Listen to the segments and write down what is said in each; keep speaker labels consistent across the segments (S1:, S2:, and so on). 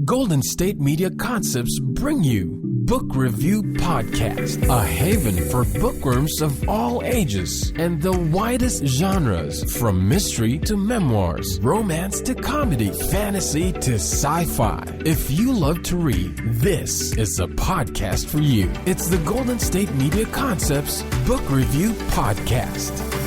S1: Golden State Media Concepts bring you Book Review Podcast, a haven for bookworms of all ages and the widest genres, from mystery to memoirs, romance to comedy, fantasy to sci-fi. If you love to read, this is a podcast for you. It's the Golden State Media Concepts Book Review Podcast.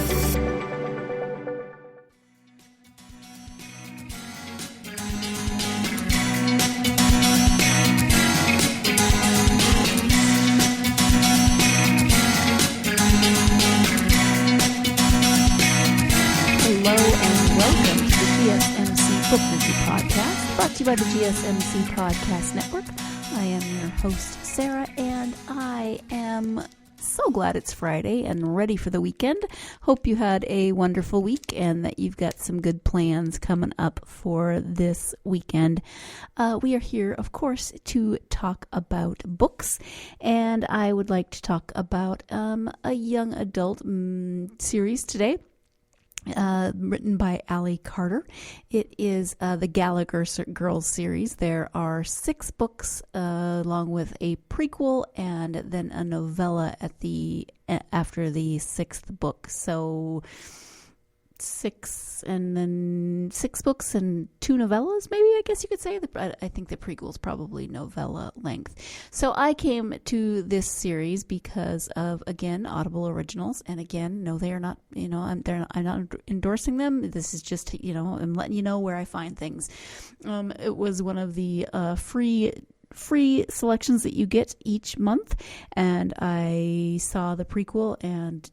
S2: By the GSMC Podcast Network. I am your host, Sarah, and I am so glad it's Friday and ready for the weekend. Hope you had a wonderful week and that you've got some good plans coming up for this weekend. We are here, of course, to talk about books, and I would like to talk about a young adult series today. Written by Ali Carter. It is the Gallagher Girl series. There are 6 books along with a prequel and then a novella after the 6th book. So 6 books and 2 novellas, maybe, I guess you could say. I think the prequel is probably novella length. So I came to this series because of, again, Audible Originals. And again, no, they are not, I'm not endorsing them. This is just, I'm letting you know where I find things. It was one of the free selections that you get each month. And I saw the prequel and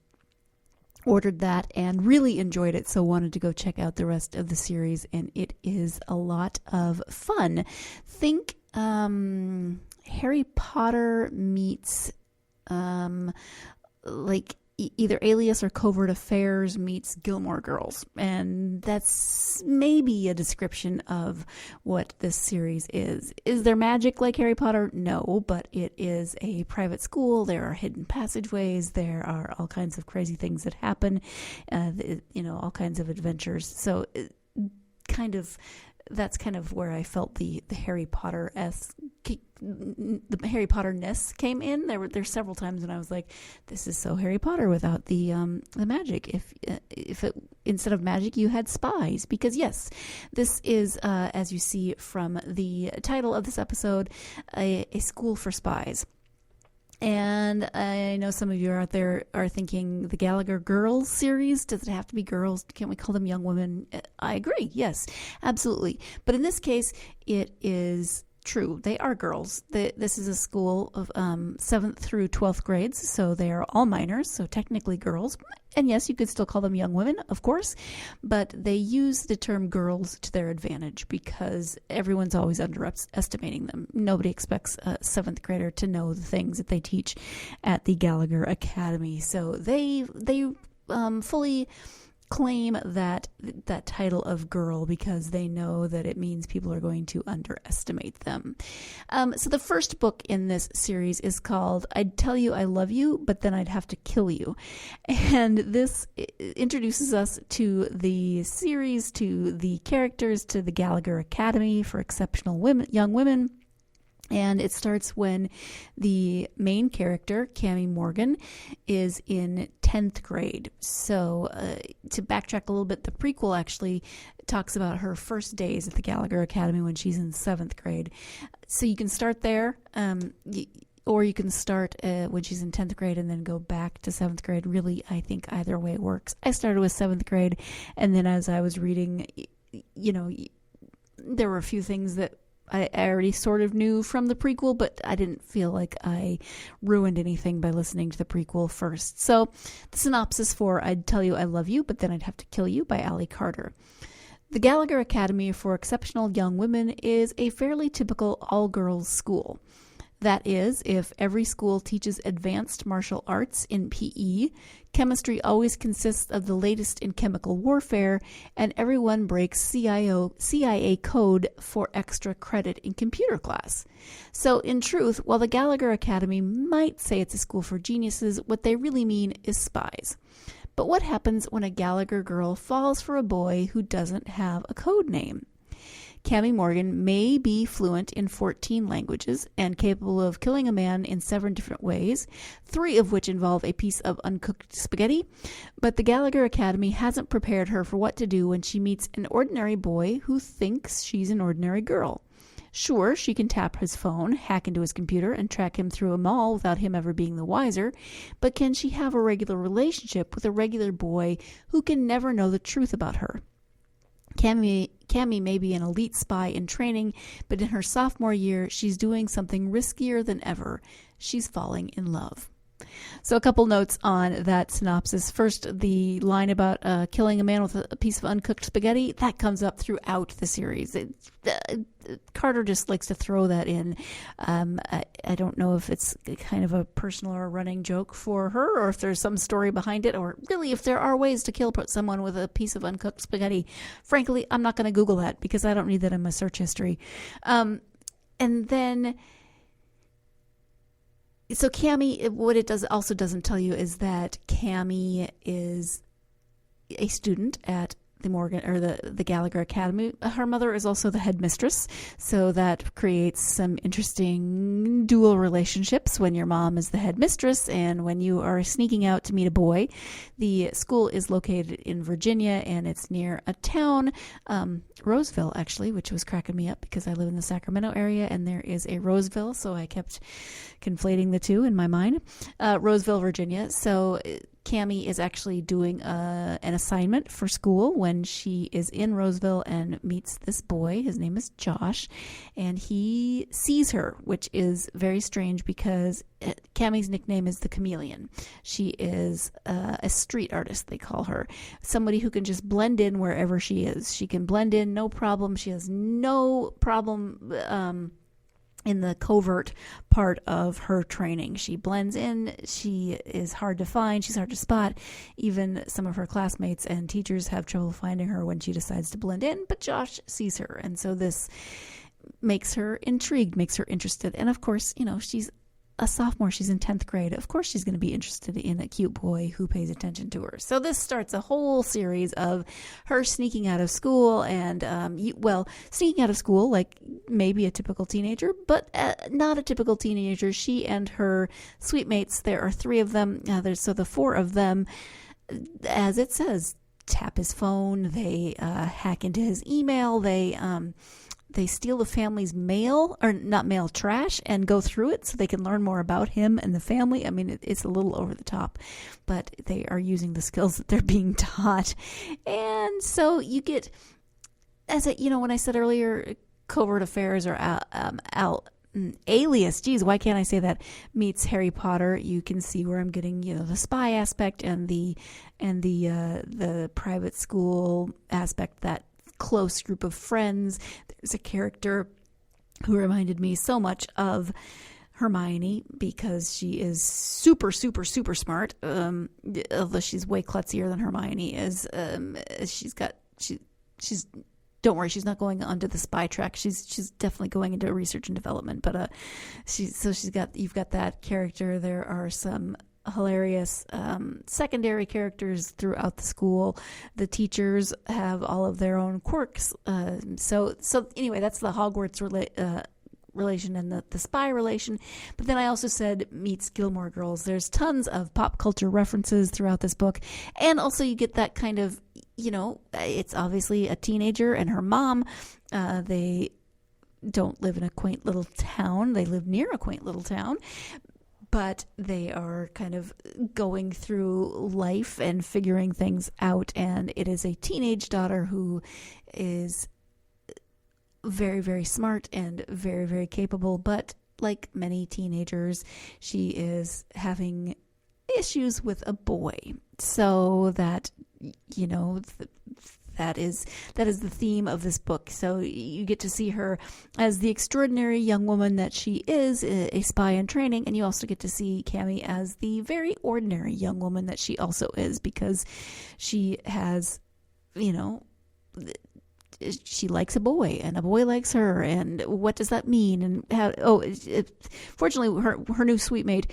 S2: ordered that and really enjoyed it, so wanted to go check out the rest of the series, and it is a lot of fun. Think Harry Potter meets either Alias or Covert Affairs meets Gilmore Girls, and that's maybe a description of what this series is. Is there magic like Harry Potter? No, but it is a private school. There are hidden passageways. There are all kinds of crazy things that happen, all kinds of adventures. So that's kind of where I felt the Harry Potter-esque, the Harry Potter-ness came in. There's several times when I was like, this is so Harry Potter without the magic. If it, instead of magic, you had spies. Because yes, this is, as you see from the title of this episode, a school for spies. And I know some of you out there are thinking, the Gallagher Girls series, does it have to be girls? Can't we call them young women? I agree. Yes, absolutely. But in this case, it is true. They are girls. This is a school of 7th through 12th grades, so they are all minors, so technically girls. And yes, you could still call them young women, of course, but they use the term girls to their advantage because everyone's always underestimating them. Nobody expects a 7th grader to know the things that they teach at the Gallagher Academy. So they fully claim that title of girl because they know that it means people are going to underestimate them. So the first book in this series is called I'd Tell You I Love You, But Then I'd Have to Kill You. And this introduces us to the series, to the characters, to the Gallagher Academy for exceptional young women. And it starts when the main character, Cammie Morgan, is in 10th grade. So to backtrack a little bit, the prequel actually talks about her first days at the Gallagher Academy when she's in 7th grade. So you can start there, or you can start when she's in 10th grade and then go back to 7th grade. Really, I think either way works. I started with 7th grade, and then as I was reading, there were a few things that I already sort of knew from the prequel, but I didn't feel like I ruined anything by listening to the prequel first. So the synopsis for I'd Tell You I Love You, But Then I'd Have to Kill You by Ali Carter. The Gallagher Academy for Exceptional Young Women is a fairly typical all-girls school. That is, if every school teaches advanced martial arts in PE, chemistry always consists of the latest in chemical warfare, and everyone breaks CIA code for extra credit in computer class. So, in truth, while the Gallagher Academy might say it's a school for geniuses, what they really mean is spies. But what happens when a Gallagher girl falls for a boy who doesn't have a code name? Cammie Morgan may be fluent in 14 languages and capable of killing a man in 7 different ways, 3 of which involve a piece of uncooked spaghetti. But the Gallagher Academy hasn't prepared her for what to do when she meets an ordinary boy who thinks she's an ordinary girl. Sure, she can tap his phone, hack into his computer, and track him through a mall without him ever being the wiser, but can she have a regular relationship with a regular boy who can never know the truth about her? Cammie may be an elite spy in training, but in her sophomore year, she's doing something riskier than ever. She's falling in love. So a couple notes on that synopsis. First, the line about killing a man with a piece of uncooked spaghetti, that comes up throughout the series. Carter just likes to throw that in. I don't know if it's kind of a personal or a running joke for her, or if there's some story behind it, or really if there are ways to kill someone with a piece of uncooked spaghetti. Frankly, I'm not going to Google that because I don't need that in my search history. And then... So Cammie, what it also doesn't tell you is that Cammie is a student at the Gallagher Academy. Her mother is also the headmistress, so that creates some interesting dual relationships when your mom is the headmistress and when you are sneaking out to meet a boy. The school is located in Virginia, and it's near a town, Roseville, actually, which was cracking me up because I live in the Sacramento area, and there is a Roseville, so I kept conflating the two in my mind. Roseville, Virginia. So Cammie is actually doing an assignment for school when she is in Roseville and meets this boy. His name is Josh, and he sees her, which is very strange because Cammie's nickname is the Chameleon. She is a street artist, they call her. Somebody who can just blend in wherever she is. She can blend in, no problem. She has no problem in the covert part of her training. She blends in. She is hard to find. She's hard to spot. Even some of her classmates and teachers have trouble finding her when she decides to blend in, but Josh sees her. And so this makes her intrigued, makes her interested. And of course, she's a sophomore. She's in 10th grade. Of course she's going to be interested in a cute boy who pays attention to her. So this starts a whole series of her sneaking out of school and, sneaking out of school like maybe a typical teenager, but not a typical teenager. She and her suite mates, there are 3 of them. So the 4 of them, as it says, tap his phone. They hack into his email. They steal the family's mail, or not mail, trash, and go through it so they can learn more about him and the family. I mean, it's a little over the top, but they are using the skills that they're being taught. And so you get, when I said earlier, covert affairs or Alias, geez, why can't I say that, meets Harry Potter. You can see where I'm getting, the spy aspect and the private school aspect, that close group of friends. There's a character who reminded me so much of Hermione because she is super, super, super smart. Although she's way klutzier than Hermione is. She's don't worry, she's not going onto the spy track. She's definitely going into research and development. But you've got that character. There are some hilarious secondary characters throughout the school. The teachers have all of their own quirks. So anyway, that's the Hogwarts relation and the spy relation. But then I also said meets Gilmore Girls. There's tons of pop culture references throughout this book, and also you get that kind of, it's obviously a teenager and her mom. They don't live in a quaint little town. They live near a quaint little town. But they are kind of going through life and figuring things out. And it is a teenage daughter who is very, very smart and very, very capable. But like many teenagers, she is having issues with a boy. So that, that is the theme of this book. So you get to see her as the extraordinary young woman that she is, a spy in training, and you also get to see Cammie as the very ordinary young woman that she also is, because she has, she likes a boy and a boy likes her, and what does that mean? And how? Fortunately, her new suite mate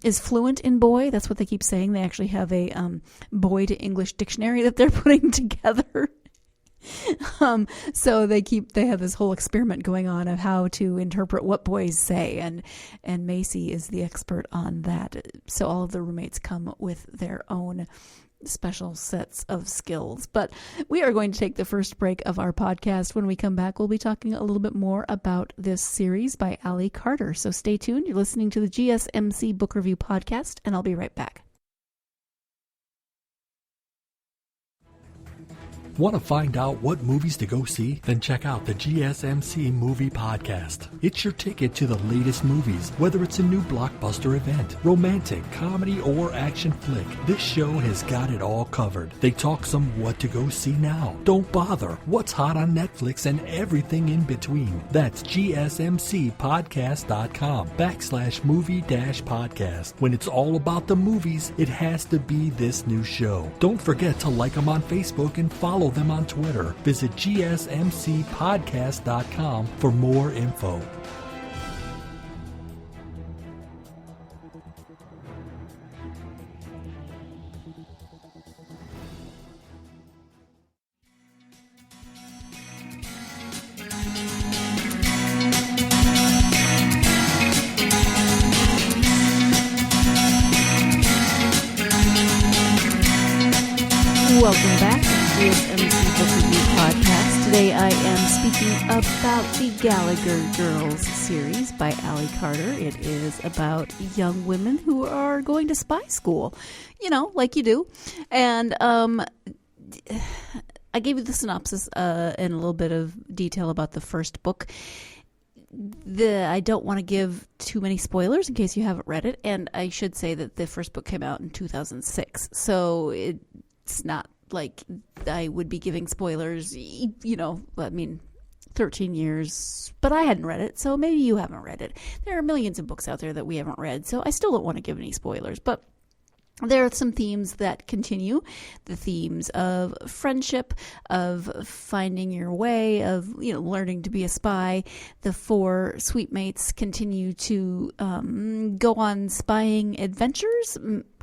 S2: is fluent in boy. That's what they keep saying. They actually have a boy to English dictionary that they're putting together. So they have this whole experiment going on of how to interpret what boys say, and Macy is the expert on that. So all of the roommates come with their own special sets of skills. But we are going to take the first break of our podcast. When we come back, we'll be talking a little bit more about this series by Ali Carter. So stay tuned. You're listening to the GSMC Book Review Podcast, and I'll be right back.
S3: Want to find out what movies to go see? Then check out the GSMC Movie Podcast. It's your ticket to the latest movies, whether it's a new blockbuster event, romantic, comedy, or action flick. This show has got it all covered. They talk some what to go see now, don't bother, what's hot on Netflix, and everything in between. That's gsmcpodcast.com/movie-podcast. When it's all about the movies, it has to be this new show. Don't forget to like them on Facebook and follow them on Twitter. Visit gsmcpodcast.com for more info.
S2: Welcome back to the GSMC Book Review Podcast. Today I am speaking about the Gallagher Girls series by Ali Carter. It is about young women who are going to spy school, like you do. And I gave you the synopsis and a little bit of detail about the first book. I don't want to give too many spoilers in case you haven't read it. And I should say that the first book came out in 2006. So it's not like I would be giving spoilers, 13 years, but I hadn't read it, so maybe you haven't read it. There are millions of books out there that we haven't read, so I still don't want to give any spoilers, but there are some themes that continue. The themes of friendship, of finding your way, of learning to be a spy. The four sweetmates continue to go on spying adventures.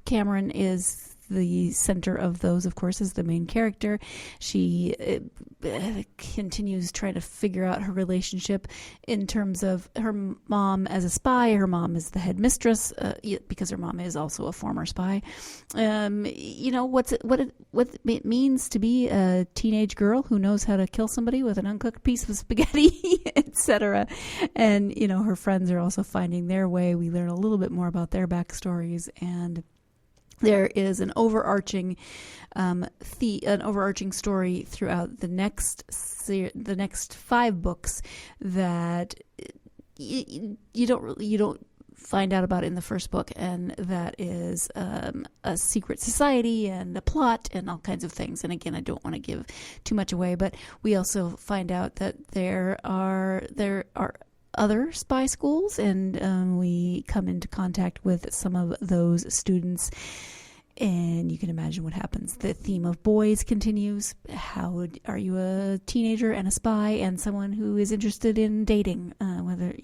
S2: Cameron is the center of those, of course, is the main character. She continues trying to figure out her relationship in terms of her mom as a spy. Her mom is the headmistress because her mom is also a former spy. What it means to be a teenage girl who knows how to kill somebody with an uncooked piece of spaghetti, etc. And her friends are also finding their way. We learn a little bit more about their backstories, and there is an overarching story throughout the next 5 books that you don't find out about in the first book, and that is a secret society and a plot and all kinds of things. And again, I don't want to give too much away, but we also find out that there are other spy schools, and we come into contact with some of those students, and you can imagine what happens. The theme of boys continues. How are you a teenager and a spy and someone who is interested in dating, whether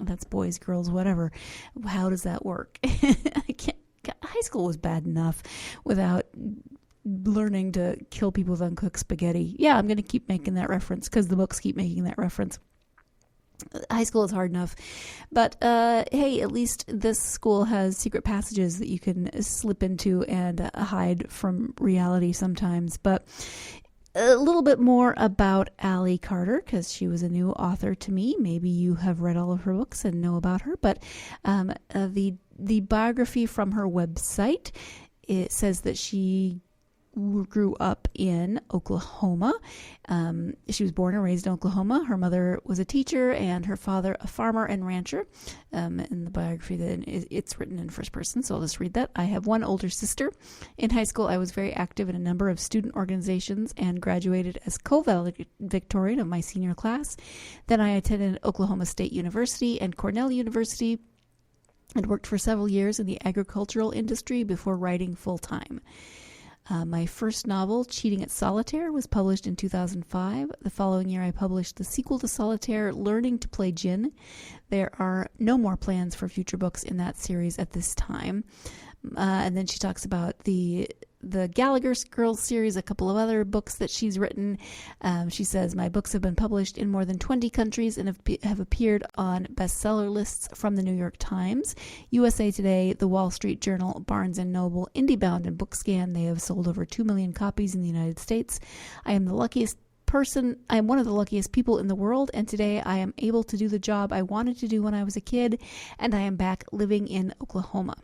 S2: that's boys, girls, whatever? How does that work? High school was bad enough without learning to kill people with uncooked spaghetti. Yeah, I'm going to keep making that reference because the books keep making that reference. High school is hard enough, but hey, at least this school has secret passages that you can slip into and hide from reality sometimes. But a little bit more about Ali Carter, because she was a new author to me. Maybe you have read all of her books and know about her, but the biography from her website, it says that she grew up in Oklahoma. She was born and raised in Oklahoma. Her mother was a teacher and her father a farmer and rancher. In the biography, then it's written in first person, so I'll just read that. I have one older sister. In high school, I was very active in a number of student organizations and graduated as co-valedictorian of my senior class. Then I attended Oklahoma State University and Cornell University and worked for several years in the agricultural industry before writing full-time. My first novel, Cheating at Solitaire, was published in 2005. The following year, I published the sequel to Solitaire, Learning to Play Gin. There are no more plans for future books in that series at this time. And then she talks about the the Gallagher Girl series, a couple of other books that she's written. She says, my books have been published in more than 20 countries and have appeared on bestseller lists from the New York Times, USA Today, the Wall Street Journal, Barnes & Noble, IndieBound, and BookScan. They have sold over 2 million copies in the United States. I am one of the luckiest people in the world, and today I am able to do the job I wanted to do when I was a kid, and I am back living in Oklahoma.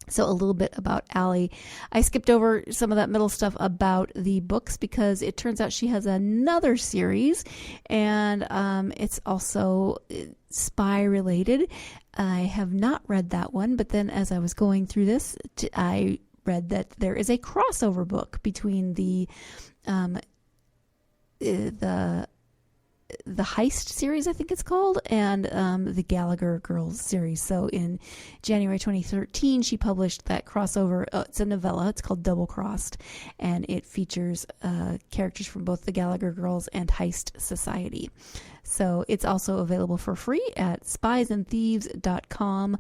S2: So a little bit about Allie. I skipped over some of that middle stuff about the books because it turns out she has another series, and it's also spy related. I have not read that one, but then as I was going through this, I read that there is a crossover book between the Heist series, I think it's called, and the Gallagher Girls series. So in January 2013, she published that crossover. It's a novella. It's called Double Crossed, and it features characters from both the Gallagher Girls and Heist Society. So it's also available for free at spiesandthieves.com.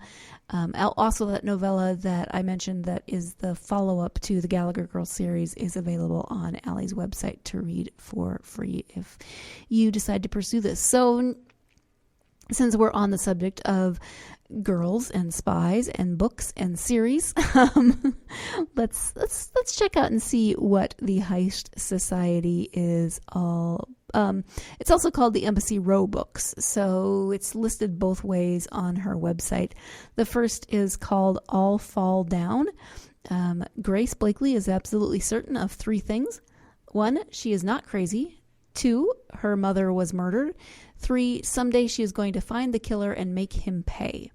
S2: Also, that novella that I mentioned that is the follow-up to the Gallagher Girls series is available on Allie's website to read for free if you decide to pursue this. So since we're on the subject of girls and spies and books and series, let's check out and see what the Heist Society is all. It's also called the Embassy Row books, so it's listed both ways on her website. The first is called All Fall Down. Grace Blakely is absolutely certain of 3 things. 1, she is not crazy. 2, her mother was murdered. 3, someday she is going to find the killer and make him pay.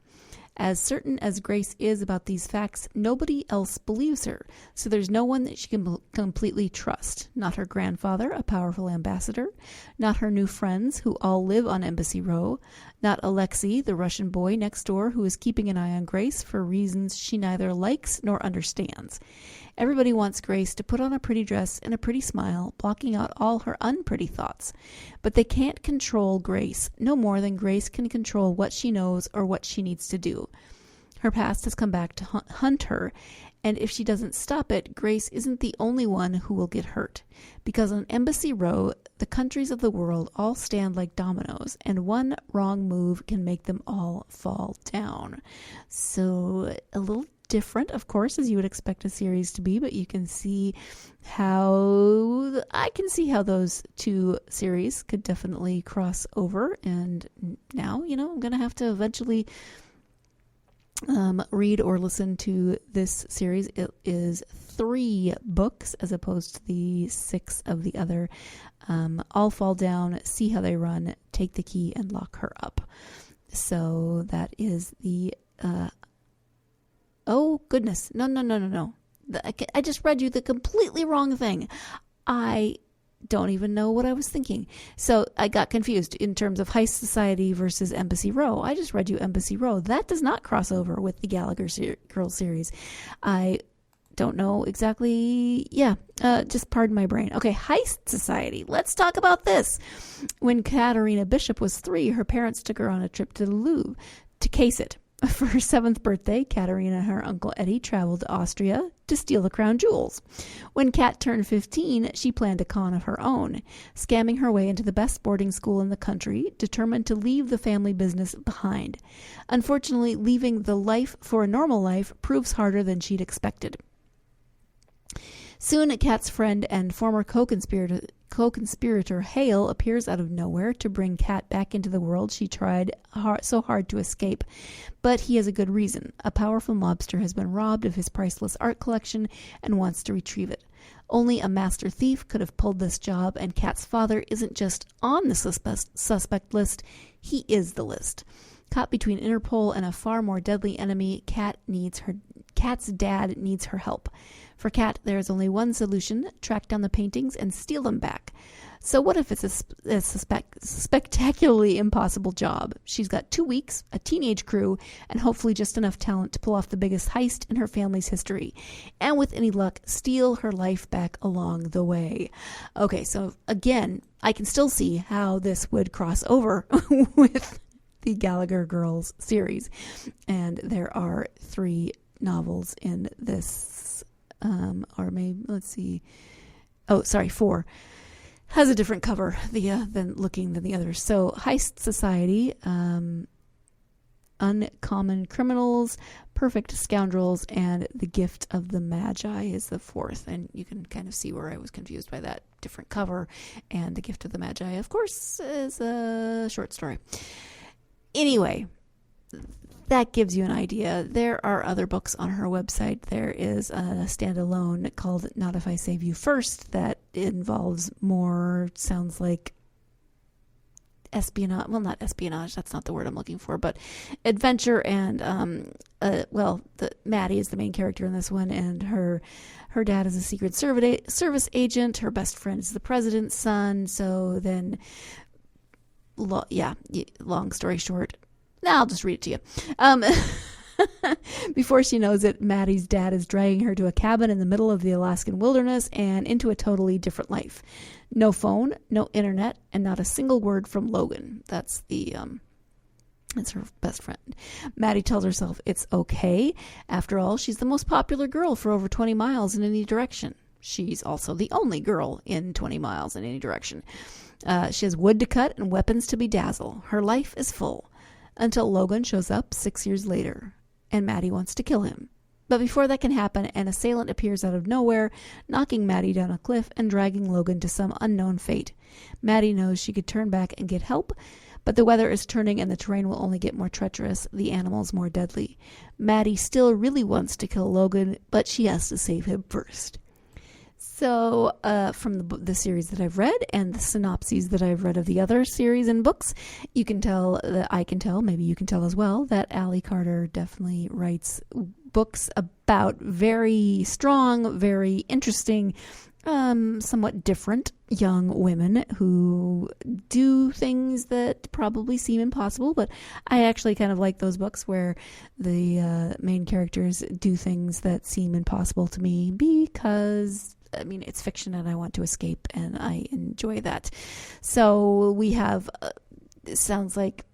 S2: As certain as Grace is about these facts, nobody else believes her, so there's no one that she can completely trust. Not her grandfather, a powerful ambassador, not her new friends, who all live on Embassy Row, not Alexei, the Russian boy next door who is keeping an eye on Grace for reasons she neither likes nor understands. Everybody wants Grace to put on a pretty dress and a pretty smile, blocking out all her unpretty thoughts. But they can't control Grace, no more than Grace can control what she knows or what she needs to do. Her past has come back to hunt her, and if she doesn't stop it, Grace isn't the only one who will get hurt. Because on Embassy Row, the countries of the world all stand like dominoes, and one wrong move can make them all fall down. So a little different, of course, as you would expect a series to be, but you can see how those 2 series could definitely cross over. And now, I'm going to have to eventually read or listen to this series. It is 3 books as opposed to the 6 of the other. All Fall Down, See How They Run, Take the Key, and Lock Her Up. So that is the oh, goodness. No. I just read you the completely wrong thing. I don't even know what I was thinking. So I got confused in terms of Heist Society versus Embassy Row. I just read you Embassy Row. That does not cross over with the Gallagher Girl series. I don't know exactly. Yeah, just pardon my brain. Okay, Heist Society. Let's talk about this. When Katerina Bishop was 3, her parents took her on a trip to the Louvre to case it. For her 7th birthday, Katerina and her Uncle Eddie traveled to Austria to steal the crown jewels. When Kat turned 15, she planned a con of her own, scamming her way into the best boarding school in the country, determined to leave the family business behind. Unfortunately, leaving the life for a normal life proves harder than she'd expected. Soon, Kat's friend and former co-conspirator Hale appears out of nowhere to bring Kat back into the world she tried so hard to escape. But he has a good reason. A powerful mobster has been robbed of his priceless art collection and wants to retrieve it. Only a master thief could have pulled this job, and Kat's father isn't just on the suspect list, he is the list. Caught between Interpol and a far more deadly enemy, Kat's dad needs her help. For Kat, there is only one solution: track down the paintings and steal them back. So what if it's a spectacularly impossible job? She's got 2 weeks, a teenage crew, and hopefully just enough talent to pull off the biggest heist in her family's history. And with any luck, steal her life back along the way. Okay, so again, I can still see how this would cross over with the Gallagher Girls series. And there are 3 novels in this or maybe, let's see. Oh, sorry, 4 has a different cover than the others. So Heist Society, Uncommon Criminals, Perfect Scoundrels, and The Gift of the Magi is the 4th. And you can kind of see where I was confused by that different cover. And The Gift of the Magi, of course, is a short story. Anyway, that gives you an idea. There are other books on her website. There is a standalone called Not If I Save You First that involves more, sounds like espionage. Well, not espionage. That's not the word I'm looking for, but adventure. And, Maddie is the main character in this one, and her dad is a Secret Service agent. Her best friend is the president's son. So then, long story short, I'll just read it to you. Before she knows it, Maddie's dad is dragging her to a cabin in the middle of the Alaskan wilderness and into a totally different life. No phone, no internet, and not a single word from Logan. That's her best friend. Maddie tells herself it's okay. After all, she's the most popular girl for over 20 miles in any direction. She's also the only girl in 20 miles in any direction. She has wood to cut and weapons to bedazzle. Her life is full. Until Logan shows up 6 years later, and Maddie wants to kill him. But before that can happen, an assailant appears out of nowhere, knocking Maddie down a cliff and dragging Logan to some unknown fate. Maddie knows she could turn back and get help, but the weather is turning and the terrain will only get more treacherous, the animals more deadly. Maddie still really wants to kill Logan, but she has to save him first. So from the series that I've read and the synopses that I've read of the other series and books, you can tell that I can tell, maybe you can tell as well, that Allie Carter definitely writes books about very strong, very interesting, somewhat different young women who do things that probably seem impossible, but I actually kind of like those books where the main characters do things that seem impossible to me because it's fiction and I want to escape and I enjoy that. So we have, it sounds like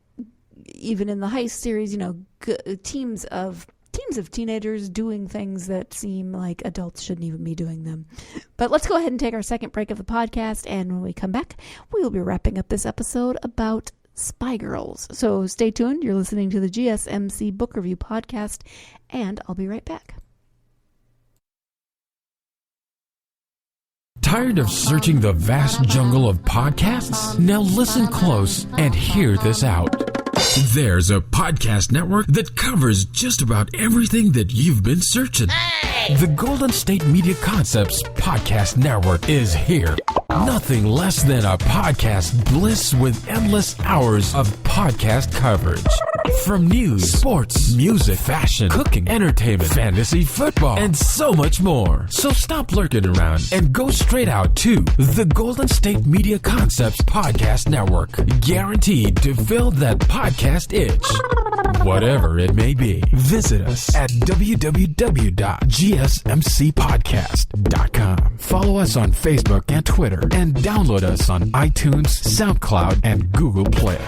S2: even in the Heist series, teams of teenagers doing things that seem like adults shouldn't even be doing them. But let's go ahead and take our second break of the podcast. And when we come back, we will be wrapping up this episode about Spy Girls. So stay tuned. You're listening to the GSMC Book Review Podcast, and I'll be right back.
S1: Tired of searching the vast jungle of podcasts? Now listen close and hear this out. There's a podcast network that covers just about everything that you've been searching. Hey! The Golden State Media Concepts Podcast Network is here. Nothing less than a podcast bliss with endless hours of podcast coverage. From news, sports, music, fashion, cooking, entertainment, fantasy, football, and so much more. So stop lurking around and go straight out to the Golden State Media Concepts Podcast Network. Guaranteed to fill that podcast itch. Whatever it may be. Visit us at www.gsmcpodcast.com. Follow us on Facebook and Twitter, and download us on iTunes, SoundCloud, and Google Play.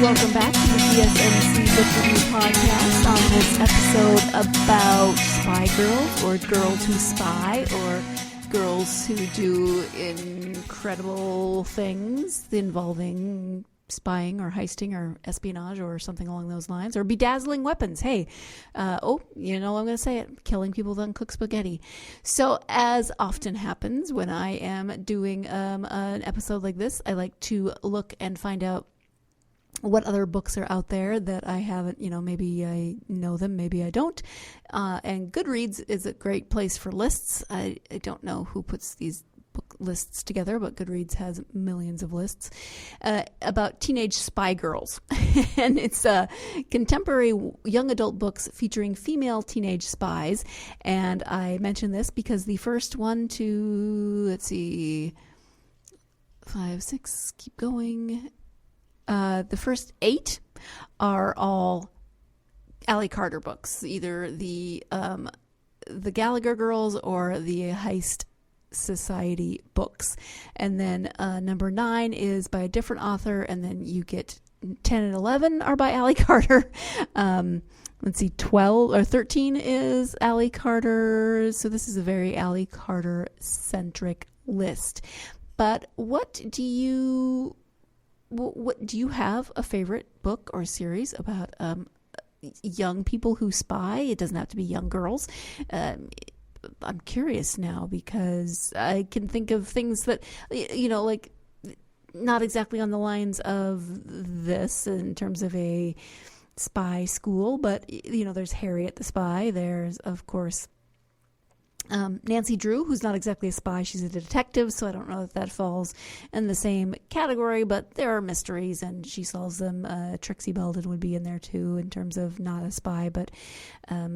S2: Welcome back to the GSMC Book Review Podcast on this episode about spy girls, or girls who spy, or girls who do incredible things involving spying or heisting or espionage or something along those lines, or bedazzling weapons. Hey, I'm going to say it, killing people that cook spaghetti. So as often happens when I am doing an episode like this, I like to look and find out what other books are out there that I haven't, maybe I know them, maybe I don't. And Goodreads is a great place for lists. I don't know who puts these book lists together, but Goodreads has millions of lists about teenage spy girls. And it's contemporary young adult books featuring female teenage spies. And I mention this because the first 1 to, 5, 6, keep going. The first 8 are all Ally Carter books, either the Gallagher Girls or the Heist Society books. And then number 9 is by a different author, and then you get 10 and 11 are by Ally Carter. Let's see, 12 or 13 is Ally Carter. So this is a very Ally Carter centric list. But what do you have a favorite book or series about young people who spy? It doesn't have to be young girls. I'm curious now because I can think of things that, like not exactly on the lines of this in terms of a spy school, but, there's Harriet the Spy. There's, of course, Nancy Drew, who's not exactly a spy. She's a detective, so I don't know if that falls in the same category, but there are mysteries, and she solves them. Trixie Belden would be in there, too, in terms of not a spy, but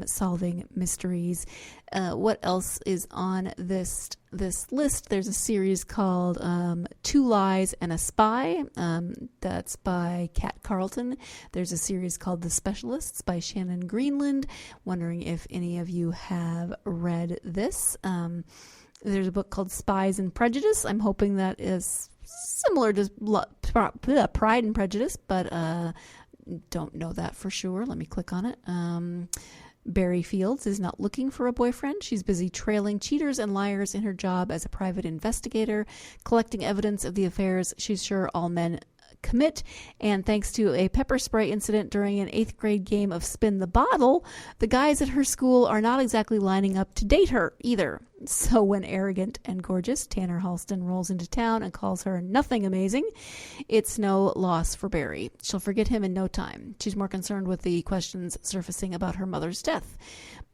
S2: solving mysteries. What else is on this list? There's a series called 2 Lies and a Spy. That's by Kat Carlton. There's a series called The Specialists by Shannon Greenland. Wondering if any of you have read this. There's a book called Spies and Prejudice. I'm hoping that is similar to Pride and Prejudice, but don't know that for sure. Let me click on it. Barry Fields is not looking for a boyfriend. She's busy trailing cheaters and liars in her job as a private investigator, collecting evidence of the affairs she's sure all men commit. And thanks to a pepper spray incident during an 8th grade game of Spin the Bottle, the guys at her school are not exactly lining up to date her either. So when arrogant and gorgeous Tanner Halston rolls into town and calls her nothing amazing, it's no loss for Barry. She'll forget him in no time. She's more concerned with the questions surfacing about her mother's death.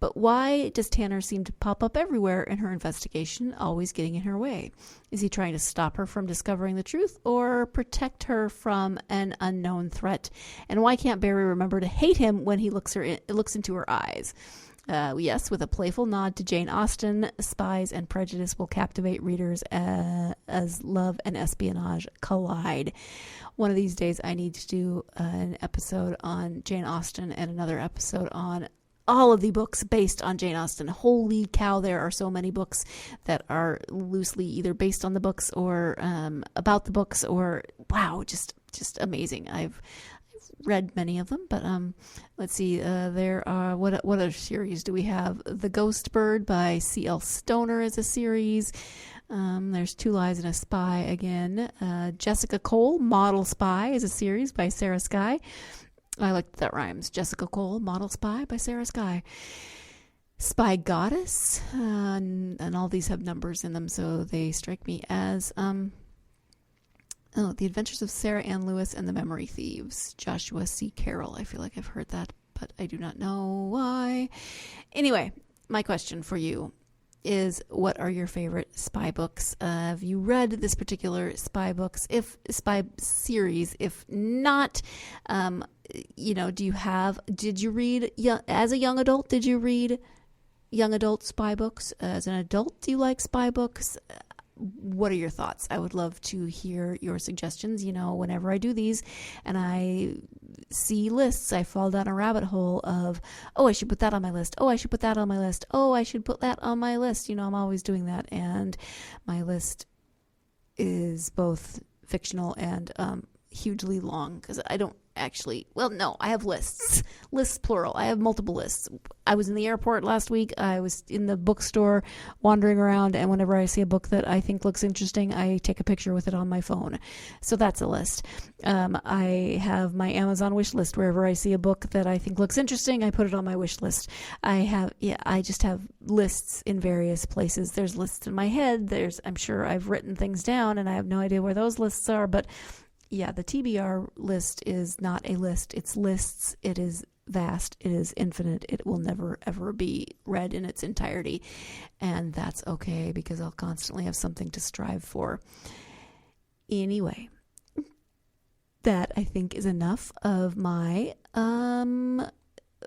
S2: But why does Tanner seem to pop up everywhere in her investigation, always getting in her way? Is he trying to stop her from discovering the truth or protect her from an unknown threat? And why can't Barry remember to hate him when he looks into her eyes? Yes, with a playful nod to Jane Austen, Spies and Prejudice will captivate readers as love and espionage collide. One of these days I need to do an episode on Jane Austen and another episode on all of the books based on Jane Austen. Holy cow, there are so many books that are loosely either based on the books or about the books, or wow, just amazing. I've read many of them, but let's see. There are what other series do we have? The Ghost Bird by C.L. Stoner is a series. There's 2 Lies and a Spy again. Jessica Cole, Model Spy is a series by Sarah Skye. I like that rhymes. Jessica Cole, Model Spy by Sarah Skye. Spy Goddess, and all these have numbers in them, so they strike me as The Adventures of Sarah Ann Lewis and the Memory Thieves, Joshua C. Carroll. I feel like I've heard that, but I do not know why. Anyway, my question for you is, what are your favorite spy books? Have you read this particular spy series? If not, did you read, as a young adult, did you read young adult spy books? As an adult, do you like spy books? What are your thoughts? I would love to hear your suggestions. Whenever I do these and I see lists, I fall down a rabbit hole of, oh, I should put that on my list. Oh, I should put that on my list. Oh, I should put that on my list. I'm always doing that. And my list is both fictional and hugely long because I don't actually, I have lists plural. I have multiple lists. I was in the airport last week. I was in the bookstore wandering around, and whenever I see a book that I think looks interesting, I take a picture with it on my phone. So that's a list. I have my Amazon wish list. Wherever I see a book that I think looks interesting, I put it on my wish list. I just have lists in various places. There's lists in my head. I'm sure I've written things down and I have no idea where those lists are, but yeah, the TBR list is not a list. It's lists. It is vast. It is infinite. It will never, ever be read in its entirety. And that's okay because I'll constantly have something to strive for. Anyway, that I think is enough of my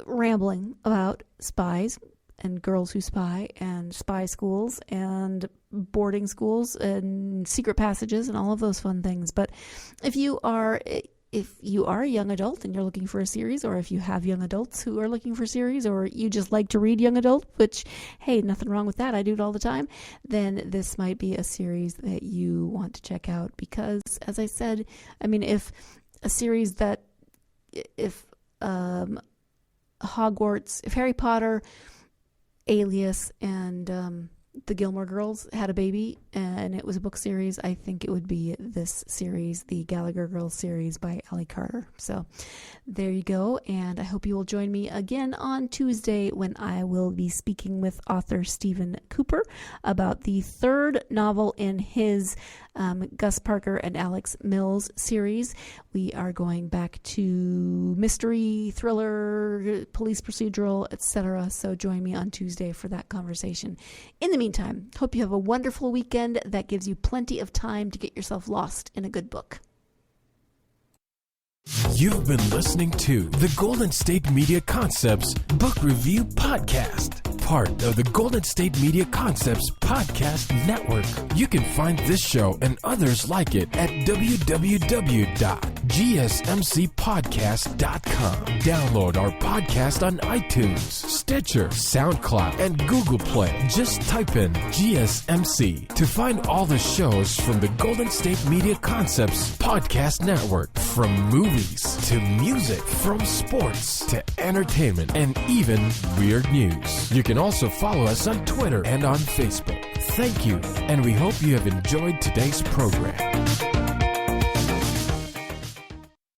S2: rambling about spies and girls who spy and spy schools and boarding schools and secret passages and all of those fun things. But if you are if you are a young adult and you're looking for a series, or if you have young adults who are looking for series, or you just like to read young adult, which, hey, nothing wrong with that. I do it all the time. Then this might be a series that you want to check out because, as I said, I mean, if a series that, if Hogwarts, if Harry Potter, Alias, and the Gilmore Girls had a baby and it was a book series, I think it would be this series, the Gallagher Girl series by Ally Carter. So there you go, and I hope you will join me again on Tuesday when I will be speaking with author Stephen Cooper about the third novel in his Gus Parker and Alex Mills series. We are going back to mystery, thriller, police procedural, etc. So join me on Tuesday for that conversation. In the meantime, hope you have a wonderful weekend that gives you plenty of time to get yourself lost in a good book.
S1: You've been listening to the Golden State Media Concepts Book Review Podcast, part of the Golden State Media Concepts Podcast Network. You can find this show and others like it at www.gsmcpodcast.com. Download our podcast on iTunes, Stitcher, SoundCloud, and Google Play. Just type in GSMC to find all the shows from the Golden State Media Concepts Podcast Network, from movies to music, from sports to entertainment, and even weird news. You can also follow us on Twitter and on Facebook. Thank you, and we hope you have enjoyed today's program.